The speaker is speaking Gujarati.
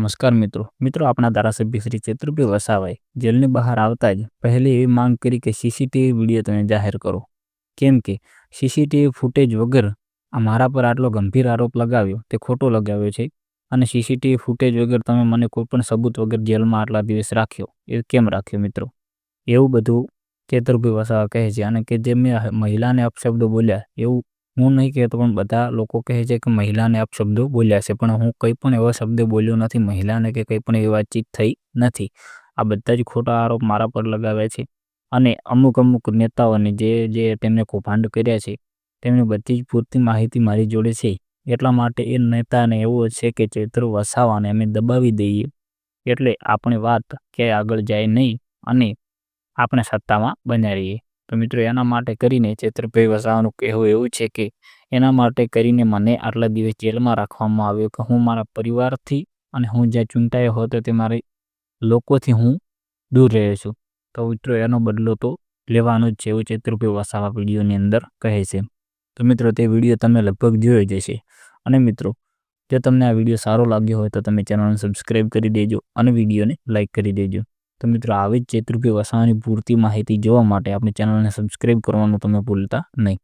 નમસ્કાર મિત્રો આપણા ધારાસભ્ય શ્રી ચેતુરભાઈ વસાવાએ જેલની બહાર આવતા જ પહેલી એવી માંગ કરી કે સીસીટીવી વિડીયો તમે જાહેર કરો, કેમ કે સીસીટીવી ફૂટેજ વગર આ મારા પર આટલો ગંભીર આરોપ લગાવ્યો તે ખોટો લગાવ્યો છે અને સીસીટીવી ફૂટેજ વગર તમે મને કોઈપણ સબૂત વગર જેલમાં આટલા દિવસ રાખ્યો, એ કેમ રાખ્યો મિત્રો? એવું બધું ચેતુરભાઈ વસાવા કહે છે. અને કે જે મેં મહિલાને અપશબ્દો બોલ્યા એવું હું નહીં કહેતો, પણ બધા લોકો કહે છે કે મહિલાને અપશબ્દો બોલ્યા છે, પણ હું કંઈ પણ એવા શબ્દ બોલ્યો નથી મહિલાને, કે કંઈ પણ એવી વાતચીત થઈ નથી. આ બધા જ ખોટા આરોપ મારા પર લગાવ્યા છે અને અમુક નેતાઓને જે તેમને કૌભાંડ કર્યા છે તેમની બધી જ પૂરતી માહિતી મારી જોડે છે. એટલા માટે એ નેતાને એવો છે કે ચેતુર વસાવાને અમે દબાવી દઈએ એટલે આપણી વાત ક્યાંય આગળ જાય નહીં અને આપણે સત્તામાં બન્યા રહીએ. તો મિત્રો એના માટે કરીને ચેતુરભાઈ વસાવાનું કહેવું એવું છે કે એના માટે કરીને મને આટલા દિવસ જેલમાં રાખવામાં આવ્યો કે હું મારા પરિવારથી અને હું જ્યાં ચૂંટાયો હતો તે મારી લોકોથી હું દૂર રહ્યો છું. તો મિત્રો એનો બદલો તો લેવાનો જ છે એવું ચેતુરભાઈ વસાવા વિડીયોની અંદર કહે છે. તો મિત્રો તે વિડીયો તમે લગભગ જોયો જ હશે. અને મિત્રો જો તમને આ વિડીયો સારો લાગ્યો હોય તો તમે ચેનલને સબસ્ક્રાઈબ કરી દેજો અને વિડીયોને લાઇક કરી દેજો. તો મિત્રો આવી જ ચેતુરભાઈ વસાવાની પૂરતી માહિતી જોવા માટે આપણી ચેનલને સબસ્ક્રાઈબ કરવાનું તમે ભૂલતા નહીં.